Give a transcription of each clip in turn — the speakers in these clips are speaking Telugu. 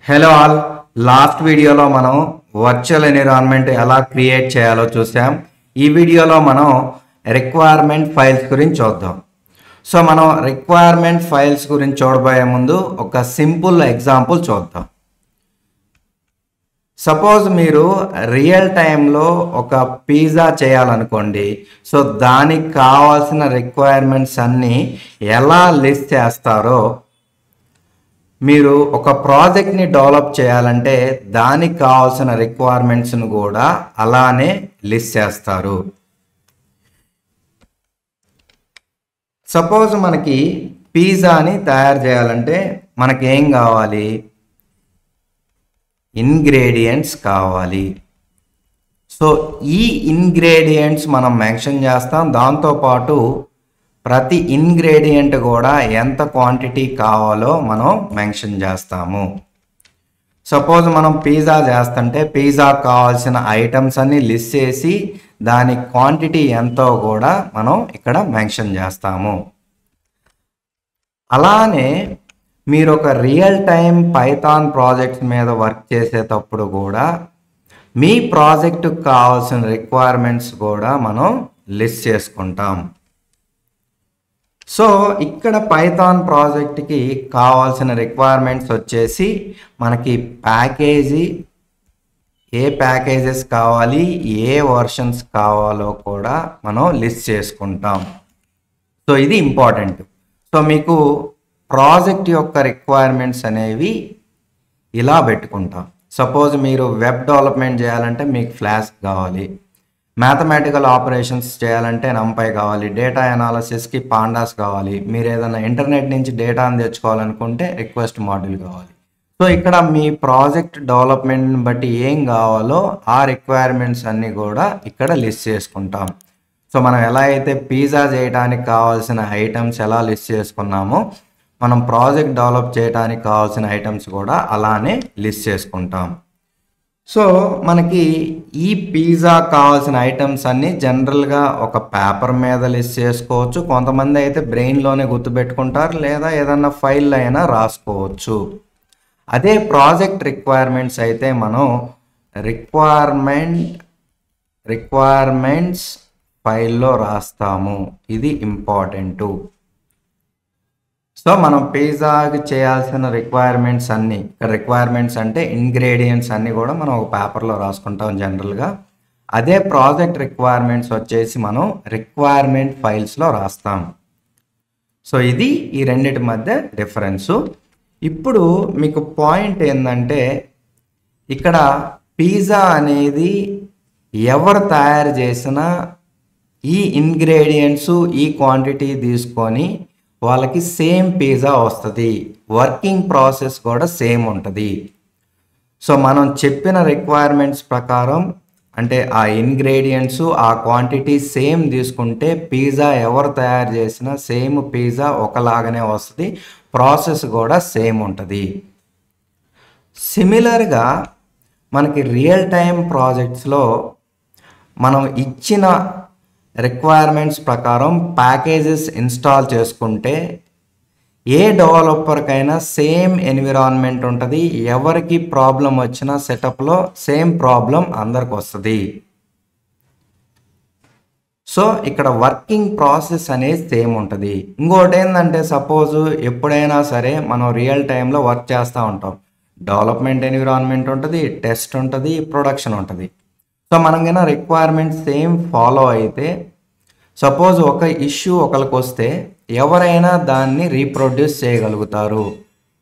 హలో ఆల్, లాస్ట్ వీడియోలో మనం వర్చువల్ ఎన్విరాన్మెంట్ ఎలా క్రియేట్ చేయాలో చూసాం. ఈ వీడియోలో మనం రిక్వైర్మెంట్ ఫైల్స్ గురించి చూద్దాం. సో మనం రిక్వైర్మెంట్ ఫైల్స్ గురించి చూడబోయే ముందు ఒక సింపుల్ ఎగ్జాంపుల్ చూద్దాం. సపోజ్ మీరు రియల్ టైంలో ఒక పిజ్జా చేయాలనుకోండి. సో దానికి కావాల్సిన రిక్వైర్మెంట్స్ అన్నీ ఎలా లిస్ట్ చేస్తారో, మీరు ఒక ప్రాజెక్ట్ని డెవలప్ చేయాలంటే దానికి కావాల్సిన రిక్వైర్మెంట్స్ను కూడా అలానే లిస్ట్ చేస్తారు. సపోజ్ మనకి పిజ్జాని తయారు చేయాలంటే మనకి ఏం కావాలి? ఇంగ్రీడియంట్స్ కావాలి. సో ఈ ఇంగ్రీడియంట్స్ మనం మెన్షన్ చేస్తాం. దాంతోపాటు ప్రతి ఇంగ్రీడియంట్ కూడా ఎంత క్వాంటిటీ కావాలో మనం మెన్షన్ చేస్తాము. సపోజ్ మనం పిజ్జా చేస్తుంటే పిజ్జాకు కావాల్సిన ఐటమ్స్ అన్ని లిస్ట్ చేసి దాని క్వాంటిటీ ఎంతో కూడా మనం ఇక్కడ మెన్షన్ చేస్తాము. అలానే మీరు ఒక రియల్ టైం పైథాన్ ప్రాజెక్ట్స్ మీద వర్క్ చేసేటప్పుడు కూడా మీ ప్రాజెక్టుకు కావాల్సిన రిక్వైర్మెంట్స్ కూడా మనం లిస్ట్ చేసుకుంటాం. సో ఇక్కడ పైథాన్ ప్రాజెక్ట్కి కావాల్సిన రిక్వైర్మెంట్స్ వచ్చేసి మనకి ప్యాకేజీ, ఏ ప్యాకేజెస్ కావాలి, ఏ వర్షన్స్ కావాలో కూడా మనం లిస్ట్ చేసుకుంటాం. సో ఇది ఇంపార్టెంట్. సో మీకు ప్రాజెక్ట్ యొక్క రిక్వైర్మెంట్స్ అనేవి ఇలా పెట్టుకుంటాం. సపోజ్ మీరు వెబ్ డెవలప్మెంట్ చేయాలంటే మీకు ఫ్లాష్ కావాలి, మ్యాథమెటికల్ ఆపరేషన్స్ చేయాలంటే నంపై కావాలి, డేటా అనాలిసిస్కి పాండాస్ కావాలి, మీరు ఏదైనా ఇంటర్నెట్ నుంచి డేటాను తెచ్చుకోవాలనుకుంటే రిక్వెస్ట్ మాడ్యూల్ కావాలి. సో ఇక్కడ మీ ప్రాజెక్ట్ డెవలప్మెంట్ని బట్టి ఏం కావాలో ఆ రిక్వైర్మెంట్స్ అన్నీ కూడా ఇక్కడ లిస్ట్ చేసుకుంటాం. సో మనం ఎలా అయితే పిజ్జా చేయడానికి కావాల్సిన ఐటమ్స్ ఎలా లిస్ట్ చేసుకున్నామో, మనం ప్రాజెక్ట్ డెవలప్ చేయడానికి కావాల్సిన ఐటమ్స్ కూడా అలానే లిస్ట్ చేసుకుంటాం. సో మనకి ఈ పిజ్జా కావాల్సిన ఐటమ్స్ అన్నీ జనరల్గా ఒక పేపర్ మీద లిస్ట్ చేసుకోవచ్చు. కొంతమంది అయితే బ్రెయిన్లోనే గుర్తుపెట్టుకుంటారు, లేదా ఏదన్నా ఫైల్లో అయినా రాసుకోవచ్చు. అదే ప్రాజెక్ట్ రిక్వైర్మెంట్స్ అయితే మనం రిక్వైర్మెంట్స్ ఫైల్లో రాస్తాము. ఇది ఇంపార్టెంటు. సో మనం పిజ్జాకి చేయాల్సిన రిక్వైర్మెంట్స్ అన్నీ, ఇక్కడ రిక్వైర్మెంట్స్ అంటే ఇంగ్రీడియంట్స్ అన్నీ కూడా మనం ఒక పేపర్లో రాసుకుంటాం జనరల్గా. అదే ప్రాజెక్ట్ రిక్వైర్మెంట్స్ వచ్చేసి మనం రిక్వైర్మెంట్ ఫైల్స్లో రాస్తాం. సో ఇది ఈ రెండిటి మధ్య డిఫరెన్సు. ఇప్పుడు మీకు పాయింట్ ఏంటంటే, ఇక్కడ పిజ్జా అనేది ఎవరు తయారు చేసినా ఈ ఇంగ్రీడియంట్స్ ఈ క్వాంటిటీ తీసుకొని వాళ్ళకి సేమ్ పిజ్జా వస్తుంది. వర్కింగ్ ప్రాసెస్ కూడా సేమ్ ఉంటుంది. సో మనం చెప్పిన రిక్వైర్మెంట్స్ ప్రకారం అంటే ఆ ఇంగ్రీడియంట్స్ ఆ క్వాంటిటీ సేమ్ తీసుకుంటే పిజ్జా ఎవరు తయారు చేసినా సేమ్ పిజ్జా ఒకలాగానే వస్తుంది. ప్రాసెస్ కూడా సేమ్ ఉంటుంది. సిమిలర్గా మనకి రియల్ టైం ప్రాజెక్ట్స్లో మనం ఇచ్చిన రిక్వైర్మెంట్స్ ప్రకారం ప్యాకేజెస్ ఇన్స్టాల్ చేసుకుంటే ఏ డెవలపర్కైనా సేమ్ ఎన్విరాన్మెంట్ ఉంటుంది. ఎవరికి ప్రాబ్లం వచ్చినా సెటప్లో సేమ్ ప్రాబ్లం అందరికి వస్తుంది. సో ఇక్కడ వర్కింగ్ ప్రాసెస్ అనేది సేమ్ ఉంటుంది. ఇంకోటి ఏంటంటే, సపోజ్ ఎప్పుడైనా సరే మనం రియల్ టైంలో వర్క్ చేస్తూ ఉంటాం. డెవలప్మెంట్ ఎన్విరాన్మెంట్ ఉంటుంది, టెస్ట్ ఉంటుంది, ప్రొడక్షన్ ఉంటుంది. సో మనం కన్నా రిక్వైర్మెంట్ సేమ్ ఫాలో అయితే, సపోజ్ ఒక ఇష్యూ ఒకరికి వస్తే ఎవరైనా దాన్ని రీప్రొడ్యూస్ చేయగలుగుతారు.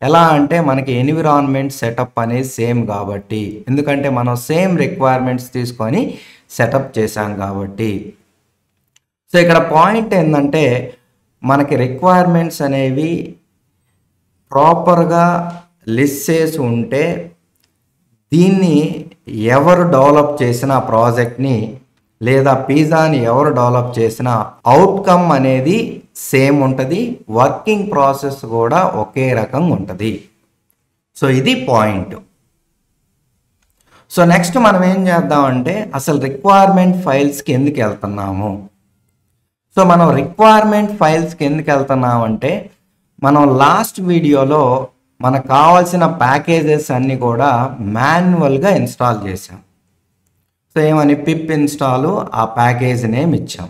ఎలా అంటే మనకి ఎన్విరాన్మెంట్ సెటప్ అనేది సేమ్ కాబట్టి, ఎందుకంటే మనం సేమ్ రిక్వైర్మెంట్స్ తీసుకొని సెటప్ చేసాం కాబట్టి. సో ఇక్కడ పాయింట్ ఏంటంటే, మనకి రిక్వైర్మెంట్స్ అనేవి ప్రాపర్గా లిస్ట్ చేసి ఉంటే దీన్ని ఎవరు డెవలప్ చేసిన ప్రాజెక్ట్ని లేదా పిజ్జాని ఎవరు డెవలప్ చేసిన అవుట్కమ్ అనేది సేమ్ ఉంటుంది. వర్కింగ్ ప్రాసెస్ కూడా ఒకే రకంగా ఉంటుంది. సో ఇది పాయింట్. సో నెక్స్ట్ మనం ఏం చేద్దామంటే, అసలు రిక్వైర్మెంట్ ఫైల్స్కి ఎందుకు వెళ్తున్నాము? సో మనం రిక్వైర్మెంట్ ఫైల్స్కి ఎందుకు వెళ్తున్నామంటే, మనం లాస్ట్ వీడియోలో మనకు కావాల్సిన ప్యాకేజెస్ అన్నీ కూడా మాన్యువల్గా ఇన్స్టాల్ చేసాం. సో ఏమని పిప్ ఇన్స్టాల్ ఆ ప్యాకేజ్ నేమ్ ఇచ్చాం.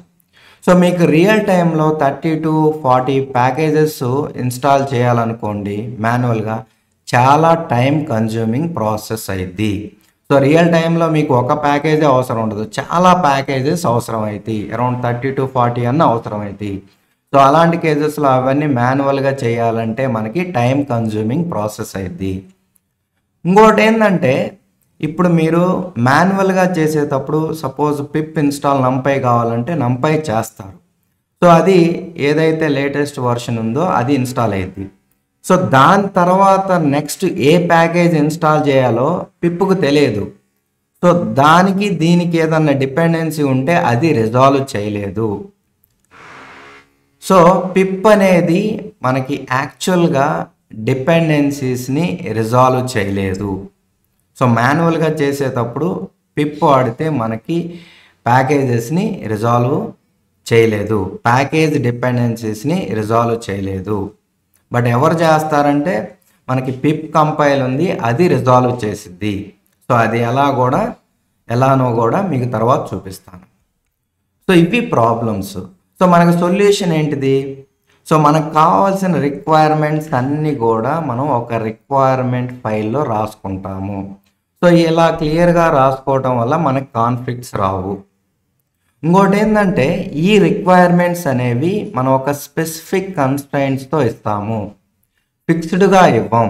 సో మీకు రియల్ టైంలో 30 to 40 ప్యాకేజెస్ ఇన్స్టాల్ చేయాలనుకోండి మాన్యువల్గా, చాలా టైం కన్జ్యూమింగ్ ప్రాసెస్ అయింది. సో రియల్ టైంలో మీకు ఒక ప్యాకేజే అవసరం ఉండదు, చాలా ప్యాకేజెస్ అవసరం అవుతాయి, అరౌండ్ 30 to 40 అన్న అవసరం అవుతాయి. సో అలాంటి కేసెస్లో అవన్నీ మాన్యువల్గా చేయాలంటే మనకి టైం కన్జ్యూమింగ్ ప్రాసెస్ అయింది. ఇంకోటి ఏంటంటే ఇప్పుడు మీరు మాన్యువల్గా చేసేటప్పుడు సపోజ్ పిప్ ఇన్స్టాల్ నంపై కావాలంటే నంపై చేస్తారు. సో అది ఏదైతే లేటెస్ట్ వర్షన్ ఉందో అది ఇన్స్టాల్ అయ్యింది. సో దాని తర్వాత నెక్స్ట్ ఏ ప్యాకేజ్ ఇన్స్టాల్ చేయాలో పిప్కు తెలియదు. సో దానికి దీనికి ఏదన్నా డిపెండెన్సీ ఉంటే అది రిజాల్వ్ చేయలేదు. సో పిప్ అనేది మనకి యాక్చువల్గా డిపెండెన్సీస్ని రిజాల్వ్ చేయలేదు. సో మాన్యువల్గా చేసేటప్పుడు పిప్ వాడితే మనకి ప్యాకేజెస్ని రిజాల్వ్ చేయలేదు, ప్యాకేజ్ డిపెండెన్సీస్ని రిజాల్వ్ చేయలేదు. బట్ ఎవరు చేస్తారంటే మనకి పిప్ కంపైల్ ఉంది, అది రిజాల్వ్ చేసిద్ది. సో అది ఎలానో కూడా మీకు తర్వాత చూపిస్తాను. సో ఇవి ప్రాబ్లమ్స్. సో మనకు సొల్యూషన్ ఏంటిది? సో మనకు కావాల్సిన రిక్వైర్మెంట్స్ అన్నీ కూడా మనం ఒక రిక్వైర్మెంట్ ఫైల్లో రాసుకుంటాము. సో ఇలా క్లియర్గా రాసుకోవటం వల్ల మనకు కాన్ఫ్లిక్ట్స్ రావు. ఇంకోటి ఏంటంటే ఈ రిక్వైర్మెంట్స్ అనేవి మనం ఒక స్పెసిఫిక్ కన్స్ట్రైంట్స్తో ఇస్తాము, ఫిక్స్డ్గా ఇవ్వం.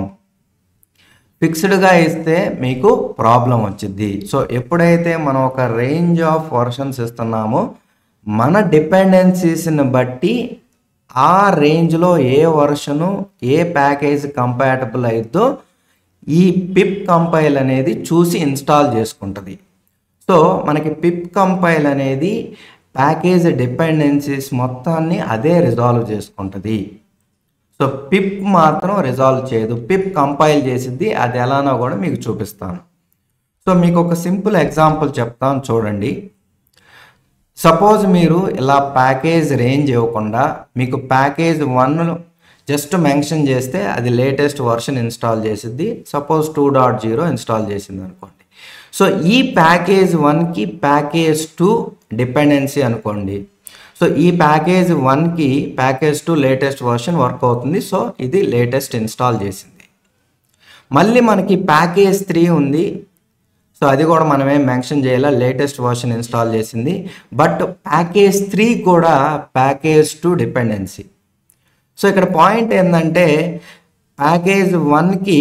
ఫిక్స్డ్గా ఇస్తే మీకు ప్రాబ్లం వచ్చింది. సో ఎప్పుడైతే మనం ఒక రేంజ్ ఆఫ్ వర్షన్స్ ఇస్తున్నామో మన డిపెండెన్సీస్ని బట్టి ఆ రేంజ్లో ఏ వర్షను ఏ ప్యాకేజ్ కంపాటబుల్ అయిద్దో ఈ పిప్ కంపైల్ అనేది చూసి ఇన్స్టాల్ చేసుకుంటుంది. సో మనకి పిప్ కంపైల్ అనేది ప్యాకేజ్ డిపెండెన్సీస్ మొత్తాన్ని అదే రిజాల్వ్ చేసుకుంటుంది. సో పిప్ మాత్రం రిజాల్వ్ చేయదు, పిప్ కంపైల్ చేసిద్ది. అది ఎలానో కూడా మీకు చూపిస్తాను. సో మీకు ఒక సింపుల్ ఎగ్జాంపుల్ చెప్తాను చూడండి. సపోజ్ మీరు ఇలా ప్యాకేజ్ రేంజ్ ఇవ్వకుండా మీకు ప్యాకేజ్ 1 జస్ట్ మెన్షన్ చేస్తే అది లేటెస్ట్ వర్షన్ ఇన్స్టాల్ చేసిద్ది. సపోజ్ 2.0 ఇన్స్టాల్ చేసింది అనుకోండి. సో ఈ ప్యాకేజ్ 1కి ప్యాకేజ్ 2 డిపెండెన్సీ అనుకోండి. సో ఈ ప్యాకేజ్ 1కి ప్యాకేజ్ 2 లేటెస్ట్ వర్షన్ వర్క్ అవుతుంది. సో ఇది లేటెస్ట్ ఇన్స్టాల్ చేసింది. మళ్ళీ మనకి ప్యాకేజ్ 3 ఉంది. సో అది కూడా మనమేం మెన్షన్ చేయాలి, లేటెస్ట్ వర్షన్ ఇన్స్టాల్ చేసింది. బట్ ప్యాకేజ్ 3 కూడా ప్యాకేజ్ 2 డిపెండెన్సీ. సో ఇక్కడ పాయింట్ ఏంటంటే ప్యాకేజ్ 1కి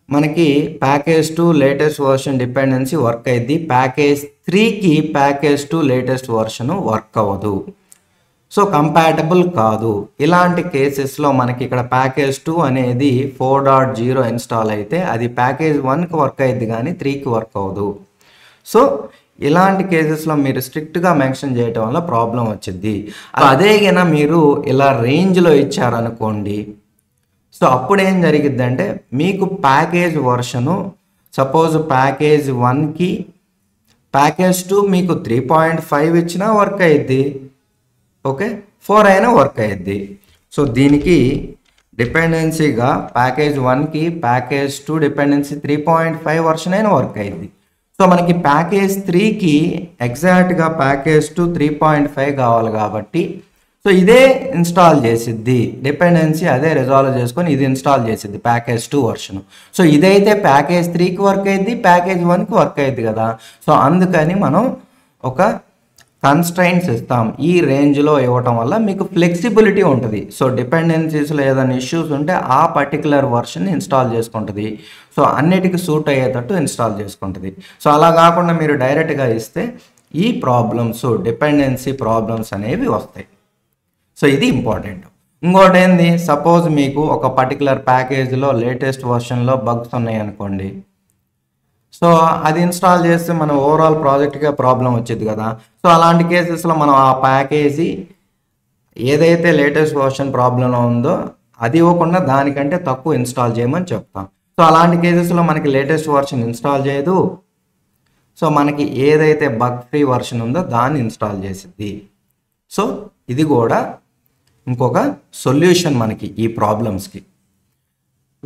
మనకి package 2 latest version dependency work అయ్యింది, ప్యాకేజ్ 3కి ప్యాకేజ్ 2 లేటెస్ట్ వర్షన్ వర్క్ అవ్వదు. సో కంపాటబుల్ కాదు. ఇలాంటి కేసెస్లో మనకి ఇక్కడ ప్యాకేజ్ 2 అనేది 4.0 ఇన్స్టాల్ అయితే అది ప్యాకేజ్ 1కి వర్క్ అయ్యింది కానీ 3కి వర్క్ అవ్వదు. సో ఇలాంటి కేసెస్లో మీరు స్ట్రిక్ట్గా మెన్షన్ చేయటం వల్ల ప్రాబ్లం వచ్చింది. అదేగినా మీరు ఇలా రేంజ్లో ఇచ్చారనుకోండి. సో అప్పుడు ఏం జరిగిద్దంటే మీకు ప్యాకేజ్ వర్షను సపోజ్ ప్యాకేజ్ 1కి ప్యాకేజ్ 2 మీకు 3.5 ఇచ్చినా వర్క్ అయ్యిద్ది, ఓకే, 4 అయినా వర్క్ అయ్యిద్ది. సో దీనికి డిపెండెన్సీగా ప్యాకేజ్ 1కి ప్యాకేజ్ 2 డిపెండెన్సీ 3.5 వర్షన్ అయినా వర్క్ అయ్యిద్ది. సో మనకి ప్యాకేజ్ 3కి ఎగ్జాక్ట్గా ప్యాకేజ్ 2 3.5 కావాలి కాబట్టి సో ఇదే ఇన్స్టాల్ చేసిద్ది, డిపెండెన్సీ అదే రిజాల్వ్ చేసుకొని ఇది ఇన్స్టాల్ చేసిద్ది ప్యాకేజ్ 2 వర్షన్. సో ఇదైతే ప్యాకేజ్ 3కి వర్క్ అయ్యిద్ది, ప్యాకేజ్ 1కి వర్క్ అయ్యిద్ది కదా. సో అందుకని మనం ఒక కన్స్ట్రైంట్స్ ఇస్తాం. ఈ రేంజ్లో ఇవ్వటం వల్ల మీకు ఫ్లెక్సిబిలిటీ ఉంటుంది. సో డిపెండెన్సీస్లో ఏదైనా ఇష్యూస్ ఉంటే ఆ పర్టికులర్ వర్షన్ ఇన్స్టాల్ చేసుకుంటుంది. సో అన్నిటికీ సూట్ అయ్యేటట్టు ఇన్స్టాల్ చేసుకుంటుంది. సో అలా కాకుండా మీరు డైరెక్ట్గా ఇస్తే ఈ ప్రాబ్లమ్స్ డిపెండెన్సీ ప్రాబ్లమ్స్ అనేవి వస్తాయి. సో ఇది ఇంపార్టెంట్. ఇంకోటి ఏంది, సపోజ్ మీకు ఒక పర్టికులర్ ప్యాకేజ్లో లేటెస్ట్ వర్షన్లో బగ్స్ ఉన్నాయి అనుకోండి. సో అది ఇన్స్టాల్ చేస్తే మన ఓవరాల్ ప్రాజెక్ట్గా ప్రాబ్లం వచ్చింది కదా. సో అలాంటి కేసెస్లో మనం ఆ ప్యాకేజీ ఏదైతే లేటెస్ట్ వర్షన్ ప్రాబ్లంలో ఉందో అది ఇవ్వకుండా దానికంటే తక్కువ ఇన్స్టాల్ చేయమని చెప్తాం. సో అలాంటి కేసెస్లో మనకి లేటెస్ట్ వర్షన్ ఇన్స్టాల్ చేయదు. సో మనకి ఏదైతే బగ్ ఫ్రీ వర్షన్ ఉందో దాన్ని ఇన్స్టాల్ చేసిద్ది. సో ఇది కూడా ఇంకొక సొల్యూషన్ మనకి ఈ ప్రాబ్లమ్స్కి.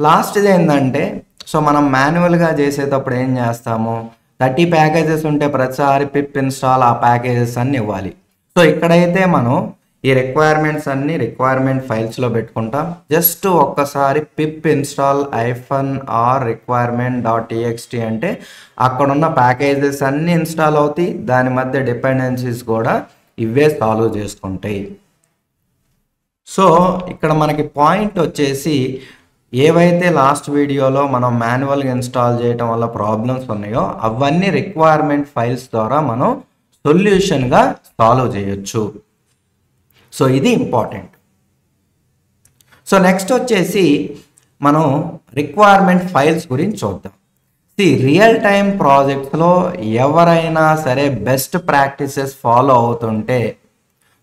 లాస్ట్ది ఏంటంటే సో మనం మాన్యువల్గా చేసేటప్పుడు ఏం చేస్తాము 30 ప్యాకేజెస్ ఉంటే ప్రతిసారి పిప్ ఇన్స్టాల్ ఆ ప్యాకేజెస్ అన్ని ఇవ్వాలి. సో ఇక్కడైతే మనం ఈ రిక్వైర్మెంట్స్ అన్ని రిక్వైర్మెంట్ ఫైల్స్లో పెట్టుకుంటాం. జస్ట్ ఒక్కసారి పిప్ ఇన్స్టాల్ -r requirement.txt అంటే అక్కడున్న ప్యాకేజెస్ అన్ని ఇన్స్టాల్ అవుతాయి. దాని మధ్య డిపెండెన్సీస్ కూడా ఇవే సాల్వ్ చేసుకుంటాయి. సో ఇక్కడ మనకి పాయింట్ వచ్చేసి ఏవైతే లాస్ట్ వీడియోలో మనం మాన్యువల్గా ఇన్స్టాల్ చేయడం వల్ల ప్రాబ్లమ్స్ ఉన్నాయో అవన్నీ రిక్వైర్మెంట్ ఫైల్స్ ద్వారా మనం సొల్యూషన్గా సాల్వ్ చేయొచ్చు. సో ఇది ఇంపార్టెంట్. సో నెక్స్ట్ వచ్చేసి మనం రిక్వైర్మెంట్ ఫైల్స్ గురించి చూద్దాం. రియల్ టైం ప్రాజెక్ట్స్లో ఎవరైనా సరే బెస్ట్ ప్రాక్టీసెస్ ఫాలో అవుతుంటే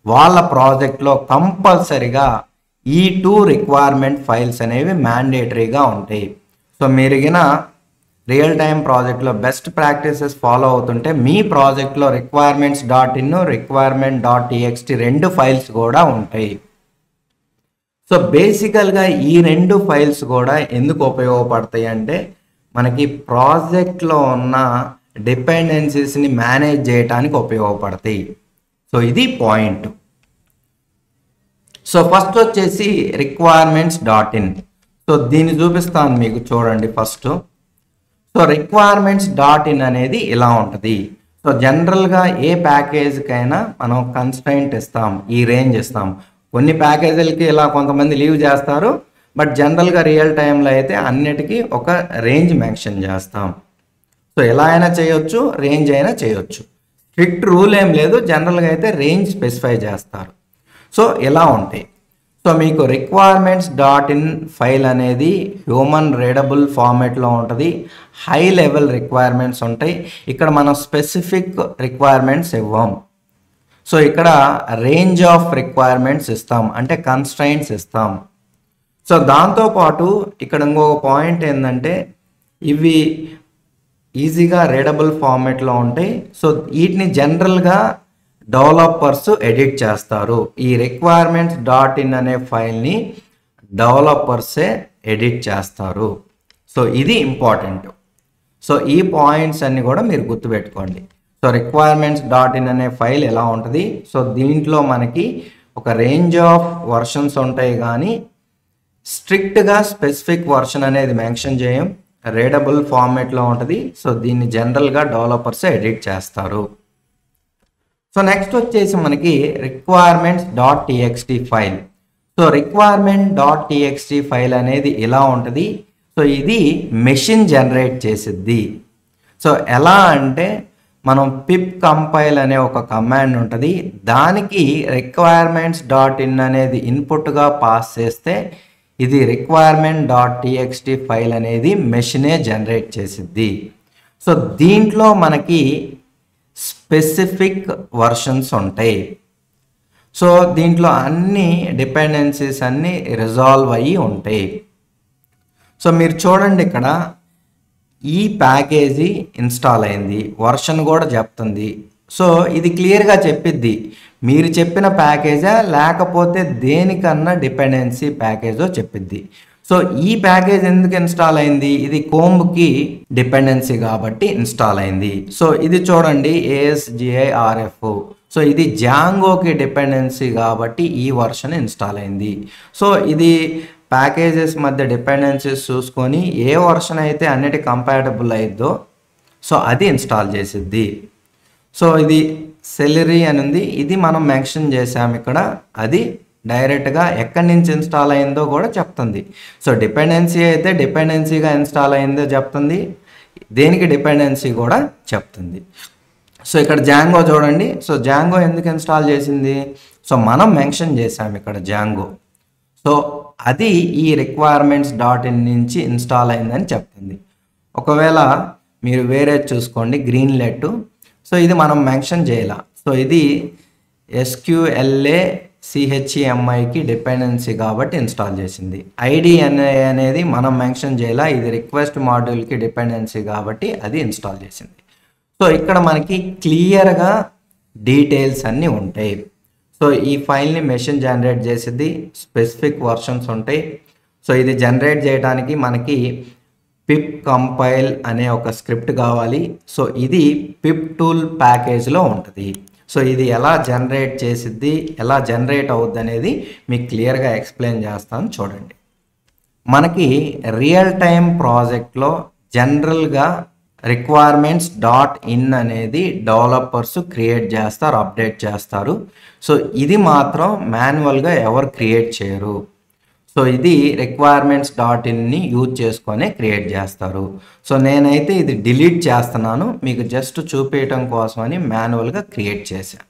వాళ్ళ ప్రాజెక్ట్లో కంపల్సరిగా ఈ 2 రిక్వైర్మెంట్ ఫైల్స్ అనేవి మ్యాండేటరీగా ఉంటాయి. సో మీరుగిన రియల్ టైం ప్రాజెక్ట్లో బెస్ట్ ప్రాక్టీసెస్ ఫాలో అవుతుంటే మీ ప్రాజెక్ట్లో requirements.in requirement.txt 2 ఫైల్స్ కూడా ఉంటాయి. సో బేసికల్గా ఈ 2 ఫైల్స్ కూడా ఎందుకు ఉపయోగపడతాయి అంటే మనకి ప్రాజెక్ట్లో ఉన్న డిపెండెన్సీస్ని మేనేజ్ చేయడానికి ఉపయోగపడతాయి. సో ఇది పాయింట్. సో ఫస్ట్ వచ్చేసి requirements.in. సో దీన్ని చూపిస్తాను మీకు, చూడండి ఫస్ట్. సో requirements.in అనేది ఇలా ఉంటుంది. సో జనరల్గా ఏ ప్యాకేజ్కైనా మనం కన్స్ట్రైంట్ ఇస్తాం, ఈ రేంజ్ ఇస్తాం. కొన్ని ప్యాకేజీలకి ఇలా కొంతమంది లీవ్ చేస్తారు, బట్ జనరల్గా రియల్ టైంలో అయితే అన్నిటికీ ఒక రేంజ్ మెన్షన్ చేస్తాం. సో ఎలా అయినా చేయొచ్చు, రేంజ్ అయినా చేయొచ్చు, స్ట్రిక్ట్ రూల్ ఏం లేదు. జనరల్గా అయితే రేంజ్ స్పెసిఫై చేస్తారు. సో ఇలా ఉంటాయి. సో మీకు requirements.in ఫైల్ అనేది హ్యూమన్ రీడబుల్ ఫార్మాట్లో ఉంటుంది. హై లెవెల్ రిక్వైర్మెంట్స్ ఉంటాయి. ఇక్కడ మనం స్పెసిఫిక్ రిక్వైర్మెంట్స్ ఇవ్వం. సో ఇక్కడ రేంజ్ ఆఫ్ రిక్వైర్మెంట్స్ ఇస్తాం, అంటే కన్స్ట్రైంట్స్ ఇస్తాం. సో దాంతోపాటు ఇక్కడ ఇంకొక పాయింట్ ఏంటంటే ఇవి ఈజీగా రీడబుల్ ఫార్మాట్లో ఉంటాయి. సో వీటిని జనరల్గా డెవలపర్స్ ఎడిట్ చేస్తారు. ఈ requirements.in అనే ఫైల్ని డెవలపర్సే ఎడిట్ చేస్తారు. సో ఇది ఇంపార్టెంట్. సో ఈ పాయింట్స్ అన్ని కూడా మీరు గుర్తుపెట్టుకోండి. సో requirements.in అనే ఫైల్ ఎలా ఉంటుంది, సో దీంట్లో మనకి ఒక రేంజ్ ఆఫ్ వర్షన్స్ ఉంటాయి, కానీ స్ట్రిక్ట్గా స్పెసిఫిక్ వర్షన్ అనేది మెన్షన్ చేయం. రీడబుల్ ఫార్మాట్లో ఉంటుంది. సో దీన్ని జనరల్గా డెవలపర్సే ఎడిట్ చేస్తారు. సో నెక్స్ట్ వచ్చేసి మనకి requirements.txt file. So requirement.txt file అనేది ఇలా ఉంటుంది. సో ఇది మెషిన్ జనరేట్ చేసిద్ది. సో ఎలా అంటే మనం పిప్ కంపైల్ అనే ఒక కమాండ్ ఉంటుంది, దానికి requirements.in అనేది ఇన్పుట్గా పాస్ చేస్తే ఇది requirement.txt ఫైల్ అనేది మెషినే జనరేట్ చేసిద్ది. సో దీంట్లో మనకి స్పెసిఫిక్ వర్షన్స్ ఉంటాయి. సో దీంట్లో అన్ని డిపెండెన్సీస్ అన్నీ రిజాల్వ్ అయ్యి ఉంటాయి. సో మీరు చూడండి, ఇక్కడ ఈ ప్యాకేజీ ఇన్స్టాల్ అయింది, వర్షన్ కూడా చెప్తుంది. సో ఇది క్లియర్గా చెప్పిద్ది మీరు చెప్పిన ప్యాకేజా లేకపోతే దేనికన్నా డిపెండెన్సీ ప్యాకేజో చెప్పిద్ది. సో ఈ ప్యాకేజ్ ఎందుకు ఇన్స్టాల్ అయింది, ఇది కోంబ్కి డిపెండెన్సీ కాబట్టి ఇన్స్టాల్ అయింది. సో ఇది చూడండి ASGIRF. సో ఇది జాంగోకి డిపెండెన్సీ కాబట్టి ఈ వర్షన్ ఇన్స్టాల్ అయింది. సో ఇది ప్యాకేజెస్ మధ్య డిపెండెన్సీస్ చూసుకొని ఏ వర్షన్ అయితే అన్నిటి కంపాటబుల్ అయిద్దో సో అది ఇన్స్టాల్ చేసిద్ది. సో ఇది సెలరీ అని ఉంది, ఇది మనం మెన్షన్ చేసాము ఇక్కడ. అది డైరెక్ట్గా ఎక్కడి నుంచి ఇన్స్టాల్ అయిందో కూడా చెప్తుంది. సో డిపెండెన్సీ అయితే డిపెండెన్సీగా ఇన్స్టాల్ అయిందో చెప్తుంది, దేనికి డిపెండెన్సీ కూడా చెప్తుంది. సో ఇక్కడ జాంగో చూడండి. సో జాంగో ఎందుకు ఇన్స్టాల్ చేసింది, సో మనం మెన్షన్ చేసాము ఇక్కడ జాంగో. సో అది ఈ requirements.in నుంచి ఇన్స్టాల్ అయిందని చెప్తుంది. ఒకవేళ మీరు వేరే చూసుకోండి గ్రీన్లెట్. సో ఇది మనం మెన్షన్ చేయాల. సో ఇది SQLA CHEMIకి డిపెండెన్సీ కాబట్టి ఇన్స్టాల్ చేసింది. ఐడి అనేది మనం మెన్షన్ చేయాల, ఇది రిక్వెస్ట్ మాడ్యూల్కి డిపెండెన్సీ కాబట్టి అది ఇన్స్టాల్ చేసింది. సో ఇక్కడ మనకి క్లియర్గా డీటెయిల్స్ అన్నీ ఉంటాయి. సో ఈ ఫైల్ని మెషిన్ జనరేట్ చేసిద్ది, స్పెసిఫిక్ వర్షన్స్ ఉంటాయి. సో ఇది జనరేట్ చేయడానికి మనకి పిప్ కంపైల్ అనే ఒక స్క్రిప్ట్ కావాలి. సో ఇది పిప్ టూల్ ప్యాకేజ్లో ఉంటుంది. సో ఇది ఎలా జనరేట్ చేసిద్ది, ఎలా జనరేట్ అవుద్ది అనేది మీకు క్లియర్గా ఎక్స్ప్లెయిన్ చేస్తాను చూడండి. మనకి రియల్ టైమ్ ప్రాజెక్ట్లో జనరల్గా రిక్వైర్మెంట్స్ డాట్ ఇన్ అనేది డెవలపర్స్ క్రియేట్ చేస్తారు, అప్డేట్ చేస్తారు. సో ఇది మాత్రం మాన్యువల్గా ఎవరు క్రియేట్ చేయరు. సో ఇది రిక్వైర్మెంట్స్ డాట్ ఇన్ని యూజ్ చేసుకొని క్రియేట్ చేస్తారు. సో నేనైతే ఇది డిలీట్ చేస్తున్నాను, మీకు జస్ట్ చూపించడం కోసమని మాన్యువల్గా క్రియేట్ చేశాను.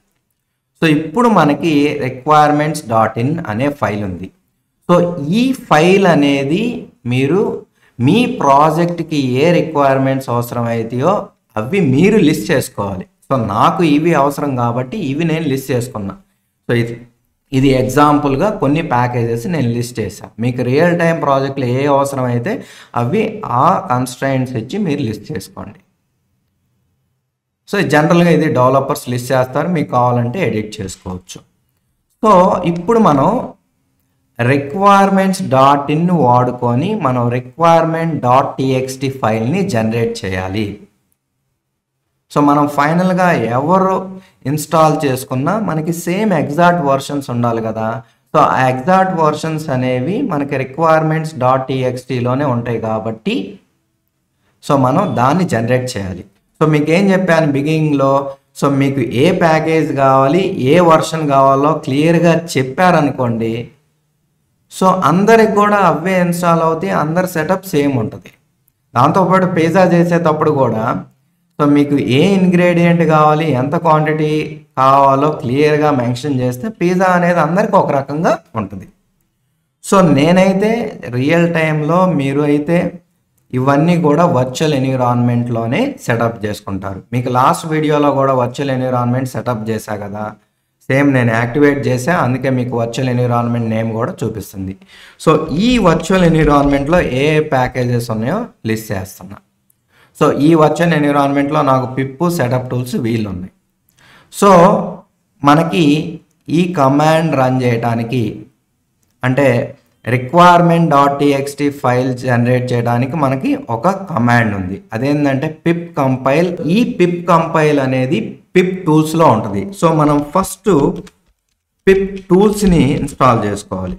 సో ఇప్పుడు మనకి రిక్వైర్మెంట్స్ డాట్ ఇన్ అనే ఫైల్ ఉంది. సో ఈ ఫైల్ అనేది మీరు మీ ప్రాజెక్ట్కి ఏ రిక్వైర్మెంట్స్ అవసరం అవుతాయో అవి మీరు లిస్ట్ చేసుకోవాలి. సో నాకు ఇవి అవసరం కాబట్టి ఇవి నేను లిస్ట్ చేసుకున్నా. సో ఇది ఎగ్జాంపుల్గా కొన్ని ప్యాకేజెస్ నేను లిస్ట్ చేశాను. మీకు రియల్ టైం ప్రాజెక్ట్లో ఏ అవసరం అయితే అవి ఆ కన్స్ట్రైంట్స్ ఇచ్చి మీరు లిస్ట్ చేసుకోండి. సో జనరల్గా ఇది డెవలపర్స్ లిస్ట్ చేస్తారు, మీకు కావాలంటే ఎడిట్ చేసుకోవచ్చు. సో ఇప్పుడు మనం రిక్వైర్మెంట్స్ డాట్ ఇన్ వాడుకొని మనం రిక్వైర్మెంట్ డాట్ టీఎక్స్టీ ఫైల్ని జనరేట్ చేయాలి. సో మనం ఫైనల్గా ఎవరు ఇన్స్టాల్ చేసుకున్నా మనకి సేమ్ ఎగ్జాక్ట్ వర్షన్స్ ఉండాలి కదా. సో ఆ ఎగ్జాక్ట్ వర్షన్స్ అనేవి మనకి రిక్వైర్మెంట్స్ డాట్ టీఎక్స్టీలోనే ఉంటాయి కాబట్టి సో మనం దాన్ని జనరేట్ చేయాలి. సో మీకు ఏం చెప్పాను బిగినింగ్లో, సో మీకు ఏ ప్యాకేజ్ కావాలి, ఏ వర్షన్ కావాలో క్లియర్గా చెప్పారనుకోండి, సో అందరికి కూడా అవే ఇన్స్టాల్ అవుతాయి, అందరి సెటప్ సేమ్ ఉంటుంది. దాంతోపాటు పిజ్జా చేసేటప్పుడు కూడా సో మీకు ఏ ఇంగ్రీడియంట్ కావాలి, ఎంత క్వాంటిటీ కావాలో క్లియర్గా మెన్షన్ చేస్తే పిజ్జా అనేది అందరికీ ఒక రకంగా ఉంటుంది. సో నేనైతే రియల్ టైంలో మీరు అయితే ఇవన్నీ కూడా వర్చువల్ ఎన్విరాన్మెంట్లోనే సెటప్ చేసుకుంటారు. మీకు లాస్ట్ వీడియోలో కూడా వర్చువల్ ఎన్విరాన్మెంట్ సెటప్ చేశా కదా, సేమ్ నేను యాక్టివేట్ చేసా, అందుకే మీకు వర్చువల్ ఎన్విరాన్మెంట్ నేమ్ కూడా చూపిస్తుంది. సో ఈ వర్చువల్ ఎన్విరాన్మెంట్లో ఏ ప్యాకేజెస్ ఉన్నాయో లిస్ట్ చేస్తున్నా. సో ఈ వర్చువల్ ఎన్విరాన్మెంట్లో నాకు పిప్ సెటప్ టూల్స్ వీళ్ళు ఉన్నాయి. సో మనకి ఈ కమాండ్ రన్ చేయడానికి అంటే requirement dot TXT file generate చేయడానికి మనకి ఒక కమాండ్ ఉంది. అదేంటంటే పిప్ కంపైల్. ఈ పిప్ కంపైల్ అనేది పిప్ టూల్స్లో ఉంటుంది. సో మనం ఫస్ట్ పిప్ టూల్స్ని ఇన్స్టాల్ చేసుకోవాలి.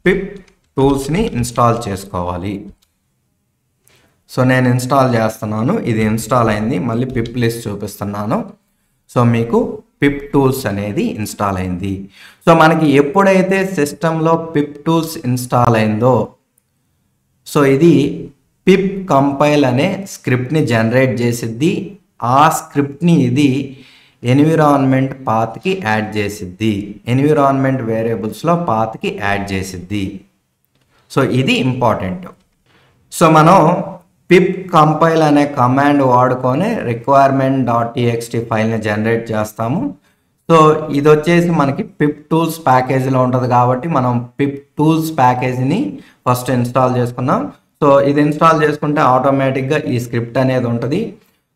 పిప్ టూల్స్ని ఇన్స్టాల్ చేసుకోవాలి. సో నేను ఇన్స్టాల్ చేస్తున్నాను, ఇది ఇన్స్టాల్ అయింది. మళ్ళీ పిప్ లిస్ట్ చూపిస్తున్నాను. సో మీకు పిప్ టూల్స్ అనేది ఇన్స్టాల్ అయింది. సో మనకి ఎప్పుడైతే సిస్టంలో పిప్ టూల్స్ ఇన్స్టాల్ అయిందో సో ఇది పిప్ కంపైల్ అనే స్క్రిప్ట్ని జనరేట్ చేసిద్ది. ఆ స్క్రిప్ట్ని ఇది ఎన్విరాన్మెంట్ పాత్కి యాడ్ చేసిద్ది, ఎన్విరాన్మెంట్ వేరియబుల్స్లో పాత్కి యాడ్ చేసిద్ది. సో ఇది ఇంపార్టెంట్. సో మనం పిప్ కంపైల్ అనే కమాండ్ వాడుకొని రిక్వైర్మెంట్ డాట్ టీఎక్స్టీ ఫైల్ని జనరేట్ చేస్తాము. సో ఇది వచ్చేసి మనకి పిప్ టూల్స్ ప్యాకేజీలో ఉంటుంది కాబట్టి మనం పిప్ టూల్స్ ప్యాకేజీని ఫస్ట్ ఇన్స్టాల్ చేసుకున్నాం. సో ఇది ఇన్స్టాల్ చేసుకుంటే ఆటోమేటిక్గా ఈ స్క్రిప్ట్ అనేది ఉంటుంది.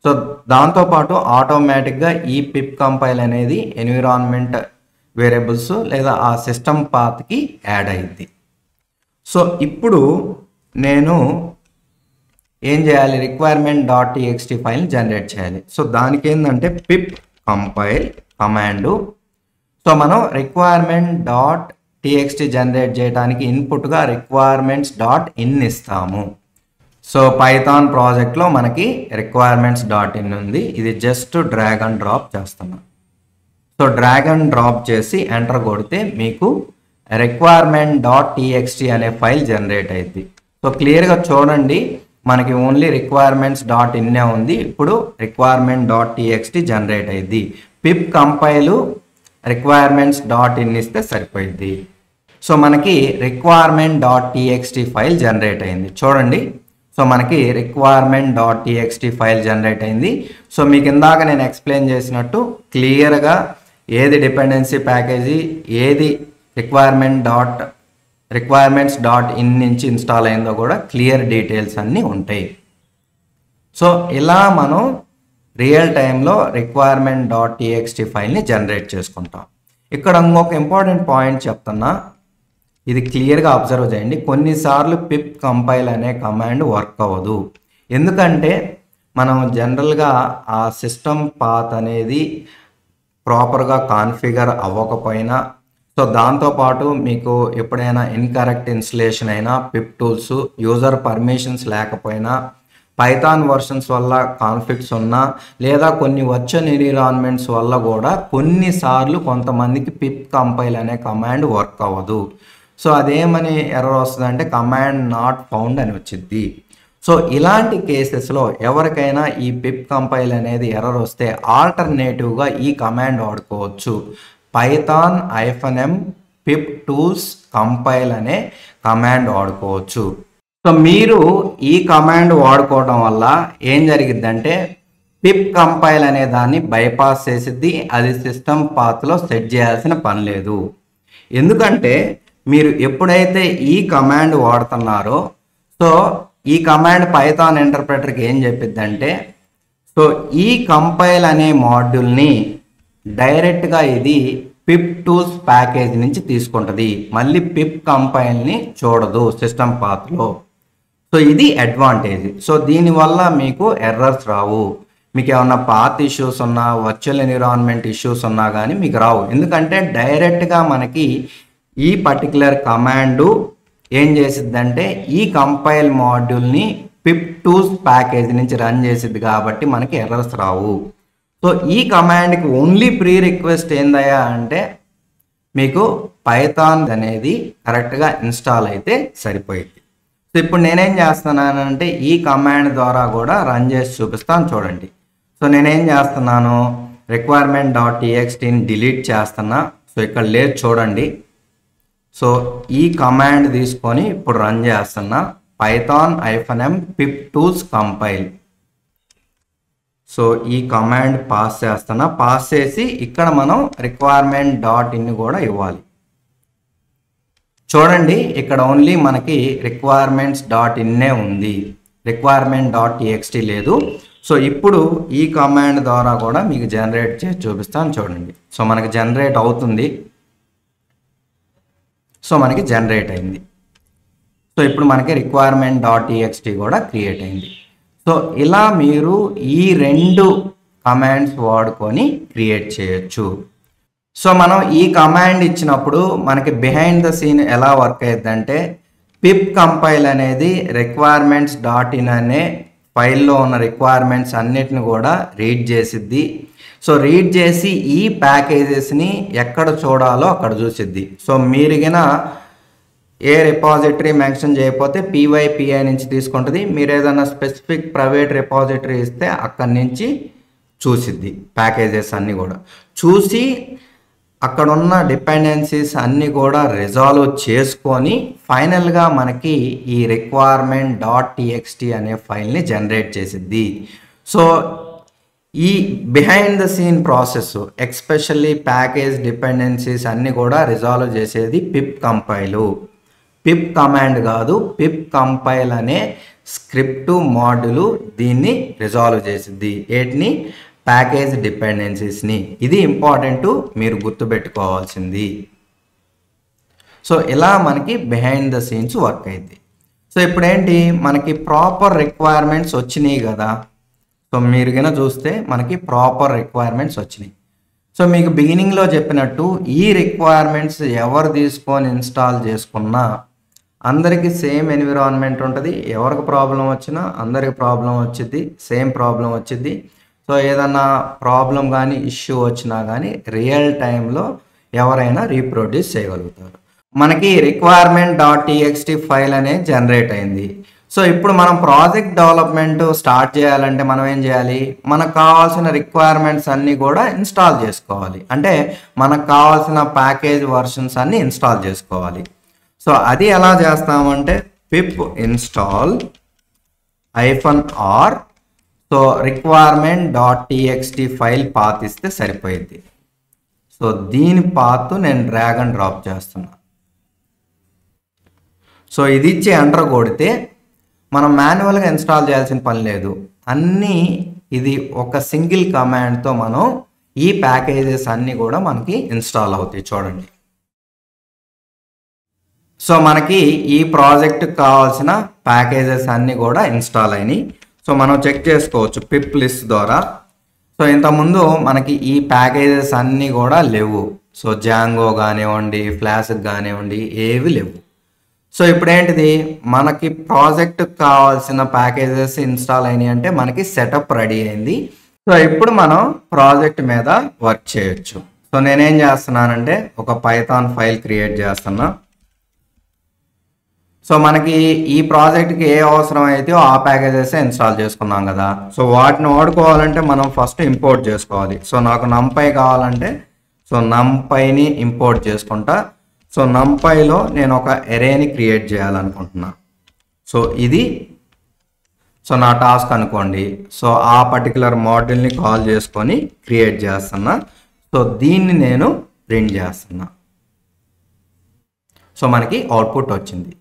సో దాంతోపాటు ఆటోమేటిక్గా ఈ పిప్ కంపైల్ అనేది ఎన్విరాన్మెంట్ వేరియబుల్స్ లేదా ఆ సిస్టమ్ పాత్కి యాడ్ అయ్యింది. సో ఇప్పుడు నేను ఏం చేయాలి, రిక్వైర్మెంట్ డాట్ టీఎక్స్టీ ఫైల్ని జనరేట్ చేయాలి. సో దానికి ఏంటంటే పిప్ కంపైల్ కమాండు. సో మనం రిక్వైర్మెంట్ డాట్ టీఎక్స్టీ జనరేట్ చేయడానికి ఇన్పుట్గా రిక్వైర్మెంట్స్ డాట్ ఇన్ ఇస్తాము. సో పైథాన్ ప్రాజెక్ట్లో మనకి రిక్వైర్మెంట్స్ డాట్ ఇన్ ఉంది. ఇది జస్ట్ డ్రాగ్ అండ్ డ్రాప్ చేస్తున్నాం. సో డ్రాగ్ అండ్ డ్రాప్ చేసి ఎంటర్ కొడితే మీకు రిక్వైర్మెంట్ డాట్ టీఎక్స్టీ అనే ఫైల్ జనరేట్ అయింది. సో క్లియర్గా చూడండి, మనకి ఓన్లీ రిక్వైర్మెంట్స్ డాట్ ఇన్నే ఉంది. ఇప్పుడు రిక్వైర్మెంట్ డాట్ టీఎక్స్టీ జనరేట్ అయింది. పిప్ కంపైల్ రిక్వైర్మెంట్స్ డాట్ ఇన్ ఇస్తే సరిపోయింది. సో మనకి requirement dot TXT file generate అయింది చూడండి. సో మనకి requirement dot TXT file generate అయింది. సో మీకు ఇందాక నేను ఎక్స్ప్లెయిన్ చేసినట్టు క్లియర్గా ఏది డిపెండెన్సీ ప్యాకేజీ, ఏది రిక్వైర్మెంట్స్ డాట్ ఇన్ నుంచి ఇన్స్టాల్ అయిందో కూడా క్లియర్ డీటెయిల్స్ అన్నీ ఉంటాయి. సో ఇలా మనం రియల్ టైంలో రిక్వైర్మెంట్ డాట్ టీఎక్స్టీ ఫైల్ని జనరేట్ చేసుకుంటాం. ఇక్కడ ఇంకొక ఇంపార్టెంట్ పాయింట్ చెప్తున్నా, ఇది క్లియర్గా అబ్జర్వ్ చేయండి. కొన్నిసార్లు పిప్ కంపైల్ అనే కమాండ్ వర్క్ అవ్వదు. ఎందుకంటే మనం జనరల్గా ఆ సిస్టమ్ పాత్ అనేది ప్రాపర్గా కాన్ఫిగర్ అవ్వకపోయినా, సో దాంతోపాటు మీకు ఎప్పుడైనా ఇన్కరెక్ట్ ఇన్స్టలేషన్ అయినా, పిప్ టూల్స్ యూజర్ పర్మిషన్స్ లేకపోయినా, పైథాన్ వర్షన్స్ వల్ల కాన్ఫ్లిక్ట్స్ ఉన్నా, లేదా కొన్ని వర్చువల్ ఎన్విరాన్మెంట్స్ వల్ల కూడా కొన్నిసార్లు కొంతమందికి పిప్ కంపైల్ అనే కమాండ్ వర్క్ అవ్వదు. సో అదేమని ఎర్రర్ వస్తుందంటే కమాండ్ నాట్ ఫౌండ్ అని వచ్చింది. సో ఇలాంటి కేసెస్లో ఎవరికైనా ఈ పిప్ కంపైల్ అనేది ఎర్రర్ వస్తే ఆల్టర్నేటివ్గా ఈ కమాండ్ వాడుకోవచ్చు. python-m pip tools compile అనే కమాండ్ వాడుకోవచ్చు. సో మీరు ఈ కమాండ్ వాడుకోవడం వల్ల ఏం జరిగిద్దంటే పిప్ కంపైల్ అనే దాన్ని బైపాస్ చేసిద్ది. అది సిస్టమ్ పాత్లో సెట్ చేయాల్సిన పని లేదు. ఎందుకంటే మీరు ఎప్పుడైతే ఈ కమాండ్ వాడుతున్నారో, సో ఈ కమాండ్ పైథాన్ ఇంటర్ప్రెటర్కి ఏం చెప్పిద్దంటే, సో ఈ కంపైల్ అనే మాడ్యూల్ని డైరెక్ట్గా ఇది పిప్ టూల్స్ ప్యాకేజ్ నుంచి తీసుకుంటుంది. మళ్ళీ పిప్ కంపైల్ని చూడదు సిస్టమ్ పాత్లో. సో ఇది అడ్వాంటేజ్. సో దీనివల్ల మీకు ఎర్రర్స్ రావు. మీకు ఏమన్నా పాత్ ఇష్యూస్ ఉన్నా, వర్చువల్ ఎన్విరాన్మెంట్ ఇష్యూస్ ఉన్నా కానీ మీకు రావు. ఎందుకంటే డైరెక్ట్గా మనకి ఈ పర్టికులర్ కమాండు ఏం చేసిద్దంటే ఈ కంపైల్ మాడ్యూల్ని పిప్ టూల్స్ ప్యాకేజ్ నుంచి రన్ చేసిద్ది కాబట్టి మనకి ఎర్రర్స్ రావు. సో ఈ కమాండ్కి ఓన్లీ ప్రీ రిక్వెస్ట్ ఏందయ్యా అంటే మీకు పైథాన్ అనేది కరెక్ట్గా ఇన్స్టాల్ అయితే సరిపోయింది. సో ఇప్పుడు నేనేం చేస్తున్నానంటే ఈ కమాండ్ ద్వారా కూడా రన్ చేసి చూపిస్తాను చూడండి. సో నేనేం చేస్తున్నాను, requirement.txtని డిలీట్ చేస్తున్నా. సో ఇక్కడ లేదు చూడండి. సో ఈ కమాండ్ తీసుకొని ఇప్పుడు రన్ చేస్తున్నా, python-m pip tools compile. So ఈ కమాండ్ పాస్ చేస్తున్నా. పాస్ చేసి ఇక్కడ మనం requirement.in కూడా ఇవ్వాలి. చూడండి ఇక్కడ ఓన్లీ మనకి requirements.in ఉంది, requirement.txt లేదు. సో ఇప్పుడు ఈ కమాండ్ ద్వారా కూడా మీకు జనరేట్ చేసి చూపిస్తాను చూడండి. సో మనకి జనరేట్ అవుతుంది. సో మనకి జనరేట్ అయింది. సో ఇప్పుడు మనకి requirement.txt కూడా క్రియేట్ అయింది. సో ఇలా మీరు ఈ రెండు కమాండ్స్ వాడుకొని క్రియేట్ చేయొచ్చు. సో మనం ఈ కమాండ్ ఇచ్చినప్పుడు మనకి బిహైండ్ ద సీన్ ఎలా వర్క్ అయ్యిద్దంటే పిప్ కంపైల్ అనేది requirements.in అనే ఫైల్లో ఉన్న రిక్వైర్మెంట్స్ అన్నిటిని కూడా రీడ్ చేసిద్ది. సో రీడ్ చేసి ఈ ప్యాకేజెస్ని ఎక్కడ చూడాలో అక్కడ చూసిద్ది. సో మీరు గిన ఏ రిపాజిటరీ మెన్షన్ చేయకపోతే PYPI నుంచి తీసుకుంటుంది. మీరు ఏదైనా స్పెసిఫిక్ ప్రైవేట్ రిపాజిటరీ ఇస్తే అక్కడి నుంచి చూసిద్ది. ప్యాకేజెస్ అన్నీ కూడా చూసి అక్కడ ఉన్న డిపెండెన్సీస్ అన్నీ కూడా రిజాల్వ్ చేసుకొని ఫైనల్గా మనకి ఈ requirement.txt అనే ఫైల్ని జనరేట్ చేసిద్ది. సో ఈ behind the scene process especially package dependencies అన్నీ కూడా రిజాల్వ్ చేసేది పిప్ కంపైల్. పిప్ కమాండ్ కాదు, పిప్ కంపైల్ అనే స్క్రిప్ట్ మాడ్యూల్ దీన్ని రిజాల్వ్ చేసిద్ది. ఏటిని? ప్యాకేజ్ డిపెండెన్సీస్ని. ఇది ఇంపార్టెంట్, మీరు గుర్తుపెట్టుకోవాల్సింది. సో ఇలా మనకి బిహైండ్ ద సీన్స్ వర్క్ అయింది. సో ఇప్పుడు ఏంటి, మనకి ప్రాపర్ రిక్వైర్మెంట్స్ వచ్చినాయి కదా. సో మీరు కనుక చూస్తే మనకి ప్రాపర్ రిక్వైర్మెంట్స్ వచ్చినాయి. సో మీకు బిగినింగ్లో చెప్పినట్టు ఈ రిక్వైర్మెంట్స్ ఎవరు తీసుకొని ఇన్స్టాల్ చేసుకున్నా అందరికీ సేమ్ ఎన్విరాన్మెంట్ ఉంటుంది. ఎవరికి ప్రాబ్లం వచ్చినా అందరికి ప్రాబ్లం వచ్చింది, సేమ్ ప్రాబ్లం వచ్చింది. సో ఏదన్నా ప్రాబ్లం కానీ ఇష్యూ వచ్చినా కానీ రియల్ టైంలో ఎవరైనా రీప్రొడ్యూస్ చేయగలుగుతారు. మనకి requirement.txt ఫైల్ అనేది జనరేట్ అయింది. సో ఇప్పుడు మనం ప్రాజెక్ట్ డెవలప్మెంట్ స్టార్ట్ చేయాలంటే మనం ఏం చేయాలి, మనకు కావాల్సిన రిక్వైర్మెంట్స్ అన్నీ కూడా ఇన్స్టాల్ చేసుకోవాలి. అంటే మనకు కావాల్సిన ప్యాకేజ్ వర్షన్స్ అన్నీ ఇన్స్టాల్ చేసుకోవాలి. సో అది ఎలా చేస్తామంటే pip install -r so requirement.txt file path ఇస్తే సరిపోయింది. సో దీని పాత్ నేను డ్రాగ్ అండ్ డ్రాప్ చేస్తున్నా. సో ఇది ఇచ్చి ఎంటర్ కొడితే మనం మాన్యువల్గా ఇన్స్టాల్ చేయాల్సిన పని లేదు. అన్నీ ఇది ఒక సింగిల్ కమాండ్తో మనం ఈ ప్యాకేజెస్ అన్నీ కూడా మనకి ఇన్స్టాల్ అవుతాయి. చూడండి సో మనకి ఈ ప్రాజెక్ట్కి కావాల్సిన ప్యాకేజెస్ అన్నీ కూడా ఇన్స్టాల్ అయినాయి. సో మనం చెక్ చేసుకోవచ్చు పిప్ లిస్ట్ ద్వారా. సో ఇంతకుముందు మనకి ఈ ప్యాకేజెస్ అన్నీ కూడా లేవు. సో జాంగో కానివ్వండి, ఫ్లాస్క్ కానివ్వండి, ఏవి లేవు. సో ఇప్పుడు ఏంటిది, మనకి ప్రాజెక్ట్కి కావాల్సిన ప్యాకేజెస్ ఇన్స్టాల్ అయినాయి అంటే మనకి సెటప్ రెడీ అయింది. సో ఇప్పుడు మనం ప్రాజెక్ట్ మీద వర్క్ చేయొచ్చు. సో నేనేం చేస్తున్నానంటే ఒక పైథాన్ ఫైల్ క్రియేట్ చేస్తున్నా. సో మనకి ఈ ప్రాజెక్ట్కి ఏ అవసరం అయితే ఆ ప్యాకేజెస్ ఇన్స్టాల్ చేసుకున్నాం కదా. సో వాటిని వాడుకోవాలంటే మనం ఫస్ట్ ఇంపోర్ట్ చేసుకోవాలి. సో నాకు నంపై కావాలంటే సో నంపైని ఇంపోర్ట్ చేసుకుంటా. సో నంపైలో నేను ఒక ఎరేని క్రియేట్ చేయాలనుకుంటున్నా. సో ఇది సో నా టాస్క్ అనుకోండి. సో ఆ పర్టికులర్ మోడల్ని కాల్ చేసుకొని క్రియేట్ చేస్తున్నా. సో దీన్ని నేను ప్రింట్ చేస్తున్నా. సో మనకి అవుట్పుట్ వచ్చింది.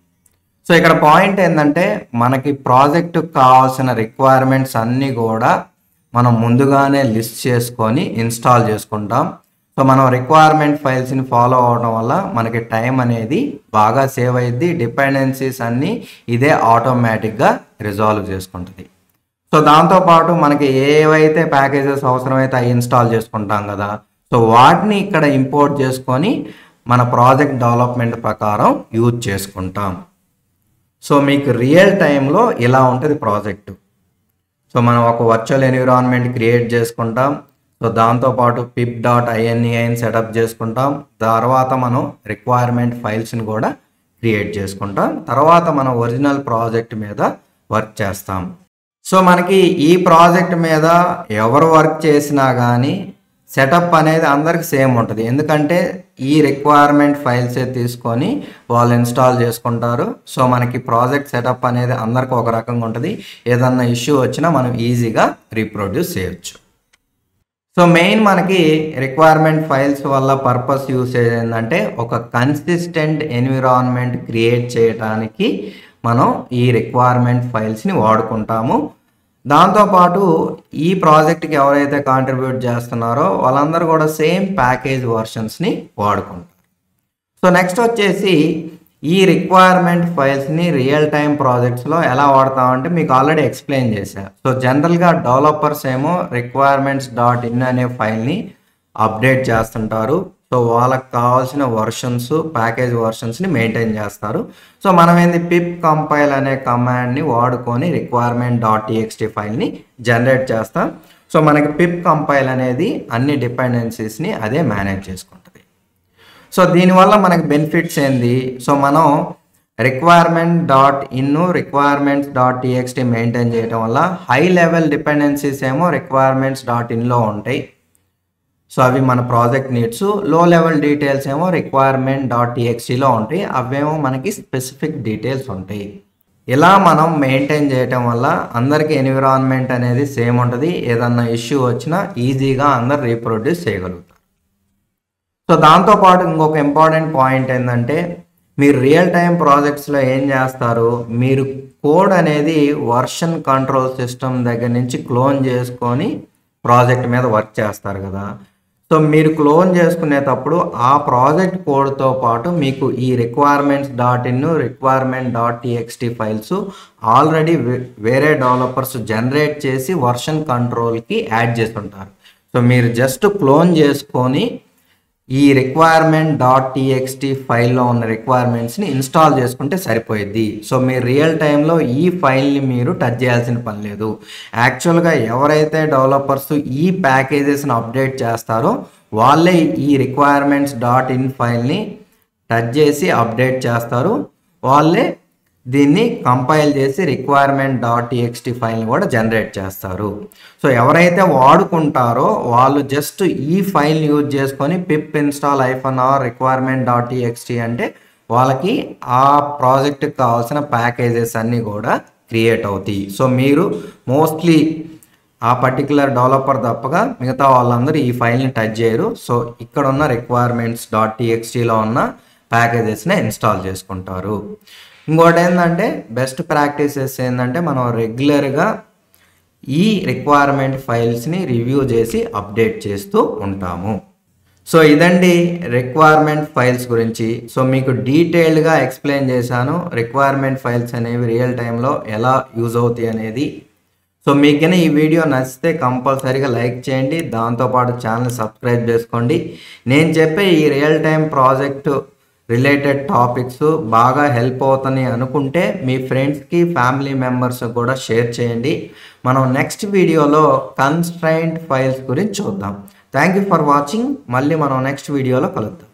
సో ఇక్కడ పాయింట్ ఏంటంటే మనకి ప్రాజెక్టుకు కావాల్సిన రిక్వైర్మెంట్స్ అన్నీ కూడా మనం ముందుగానే లిస్ట్ చేసుకొని ఇన్స్టాల్ చేసుకుంటాం. సో మనం రిక్వైర్మెంట్ ఫైల్స్ని ఫాలో అవడం వల్ల మనకి టైం అనేది బాగా సేవ్ అయ్యిద్ది. డిపెండెన్సీస్ అన్నీ ఇదే ఆటోమేటిక్గా రిజాల్వ్ చేసుకుంటుంది. సో దాంతోపాటు మనకి ఏవైతే ప్యాకేజెస్ అవసరమైతే అవి ఇన్స్టాల్ చేసుకుంటాం కదా. సో వాటిని ఇక్కడ ఇంపోర్ట్ చేసుకొని మన ప్రాజెక్ట్ డెవలప్మెంట్ ప్రకారం యూజ్ చేసుకుంటాం. సో మీకు రియల్ టైంలో ఇలా ఉంటుంది ప్రాజెక్టు. సో మనం ఒక వర్చువల్ ఎన్విరాన్మెంట్ క్రియేట్ చేసుకుంటాం. సో దాంతోపాటు pip.ini సెటప్ చేసుకుంటాం. తర్వాత మనం రిక్వైర్మెంట్ ఫైల్స్ని కూడా క్రియేట్ చేసుకుంటాం. తర్వాత మనం ఒరిజినల్ ప్రాజెక్ట్ మీద వర్క్ చేస్తాం. సో మనకి ఈ ప్రాజెక్ట్ మీద ఎవరు వర్క్ చేసినా కానీ సెటప్ అనేది అందరికి సేమ్ ఉంటుంది. ఎందుకంటే ఈ రిక్వైర్మెంట్ ఫైల్సే తీసుకొని వాళ్ళు ఇన్స్టాల్ చేసుకుంటారు. సో మనకి ప్రాజెక్ట్ సెటప్ అనేది అందరికి ఒక రకంగా ఉంటుంది. ఏదన్నా ఇష్యూ వచ్చినా మనం ఈజీగా రీప్రొడ్యూస్ చేయొచ్చు. సో మెయిన్ మనకి రిక్వైర్మెంట్ ఫైల్స్ వల్ల పర్పస్ యూసేజ్ ఏంటంటే ఒక కన్సిస్టెంట్ ఎన్విరాన్మెంట్ క్రియేట్ చేయడానికి మనం ఈ రిక్వైర్మెంట్ ఫైల్స్ని వాడుకుంటాము. దాంతోపాటు ఈ ప్రాజెక్ట్కి ఎవరైతే కాంట్రిబ్యూట్ చేస్తున్నారో వాళ్ళందరూ కూడా సేమ్ ప్యాకేజ్ వర్షన్స్ని వాడుకుంటారు. సో నెక్స్ట్ వచ్చేసి ఈ రిక్వైర్మెంట్ ఫైల్స్ని రియల్ టైం ప్రాజెక్ట్స్లో ఎలా వాడతామంటే మీకు ఆల్రెడీ ఎక్స్ప్లెయిన్ చేశాను. సో జనరల్గా డెవలపర్స్ ఏమో requirements.in అనే ఫైల్ని అప్డేట్ చేస్తుంటారు. సో వాళ్ళకి కావాల్సిన వర్షన్స్, ప్యాకేజ్ వర్షన్స్ని మెయింటైన్ చేస్తారు. సో మనం ఏంది పిప్ కంపైల్ అనే కమాండ్ని వాడుకొని requirement.txt ఫైల్ని జనరేట్ చేస్తాం. సో మనకి పిప్ కంపైల్ అనేది అన్ని డిపెండెన్సీస్ని అదే మేనేజ్ చేసుకుంటుంది. సో దీనివల్ల మనకి బెనిఫిట్స్ ఏంది, సో మనం requirement.in requirements.txt మెయింటైన్ చేయడం వల్ల హై లెవెల్ డిపెండెన్సీస్ ఏమో requirements.inలో ఉంటాయి. సో అవి మన ప్రాజెక్ట్ నీడ్స్. లో లెవెల్ డీటెయిల్స్ ఏమో requirement.txtలో ఉంటాయి. అవేమో మనకి స్పెసిఫిక్ డీటెయిల్స్ ఉంటాయి. ఇలా మనం మెయింటైన్ చేయటం వల్ల అందరికీ ఎన్విరాన్మెంట్ అనేది సేమ్ ఉంటుంది. ఏదన్నా ఇష్యూ వచ్చినా ఈజీగా అందరు రీప్రొడ్యూస్ చేయగలుగుతారు. సో దాంతోపాటు ఇంకొక ఇంపార్టెంట్ పాయింట్ ఏంటంటే మీరు రియల్ టైం ప్రాజెక్ట్స్లో ఏం చేస్తారు, మీరు కోడ్ అనేది వర్షన్ కంట్రోల్ సిస్టమ్ దగ్గర నుంచి క్లోన్ చేసుకొని ప్రాజెక్ట్ మీద వర్క్ చేస్తారు కదా. సో మీరు క్లోన్ చేసుకునేటప్పుడు ఆ ప్రాజెక్ట్ కోడ్తో పాటు మీకు ఈ requirements.in requirement.txt ఫైల్స్ ఆల్రెడీ వేరే డెవలపర్స్ జనరేట్ చేసి వర్షన్ కంట్రోల్కి యాడ్ చేస్తుంటారు. సో మీరు జస్ట్ క్లోన్ చేసుకొని ఈ requirement.txt ఫైల్లో ఉన్న రిక్వైర్మెంట్స్ని ఇన్స్టాల్ చేసుకుంటే సరిపోయిద్ది. సో మీరు రియల్ టైంలో ఈ ఫైల్ని మీరు టచ్ చేయాల్సిన పని లేదు. యాక్చువల్గా ఎవరైతే డెవలపర్స్ ఈ ప్యాకేజెస్ని అప్డేట్ చేస్తారో వాళ్ళే ఈ requirements.in ఫైల్ని టచ్ చేసి అప్డేట్ చేస్తారు. వాళ్ళే దీన్ని కంపైల్ చేసి requirement.txt ఫైల్ని కూడా జనరేట్ చేస్తారు. సో ఎవరైతే వాడుకుంటారో వాళ్ళు జస్ట్ ఈ ఫైల్ని యూజ్ చేసుకొని pip install -r requirement.txt అంటే వాళ్ళకి ఆ ప్రాజెక్ట్కి కావాల్సిన ప్యాకేజెస్ అన్నీ కూడా క్రియేట్ అవుతాయి. సో మీరు మోస్ట్లీ ఆ పర్టికులర్ డెవలపర్ తప్పగా మిగతా వాళ్ళందరూ ఈ ఫైల్ని టచ్ చేయరు. సో ఇక్కడ ఉన్న requirements.txtలో ఉన్న ప్యాకేజెస్ని ఇన్స్టాల్ చేసుకుంటారు. ఇంకోటి ఏంటంటే బెస్ట్ ప్రాక్టీసెస్ ఏంటంటే మనం రెగ్యులర్గా ఈ రిక్వైర్మెంట్ ఫైల్స్ని రివ్యూ చేసి అప్డేట్ చేస్తూ ఉంటాము. సో ఇదండి రిక్వైర్మెంట్ ఫైల్స్ గురించి. సో మీకు డీటెయిల్డ్గా ఎక్స్ప్లెయిన్ చేశాను రిక్వైర్మెంట్ ఫైల్స్ అనేవి రియల్ టైంలో ఎలా యూజ్ అవుతాయి అనేది. సో మీకు కన్నా ఈ వీడియో నచ్చితే కంపల్సరీగా లైక్ చేయండి, దాంతోపాటు ఛానల్ సబ్స్క్రైబ్ చేసుకోండి. నేను చెప్పే ఈ real time project related topics బాగా హెల్ప్ అవుతాయని అనుకుంటే మీ ఫ్రెండ్స్కి ఫ్యామిలీ మెంబర్స్ కూడా షేర్ చేయండి. మనం నెక్స్ట్ వీడియోలో కన్స్ట్రైన్డ్ ఫైల్స్ గురించి చూద్దాం. Thank you for watching. మళ్ళీ మనం నెక్స్ట్ వీడియోలో కలుద్దాం.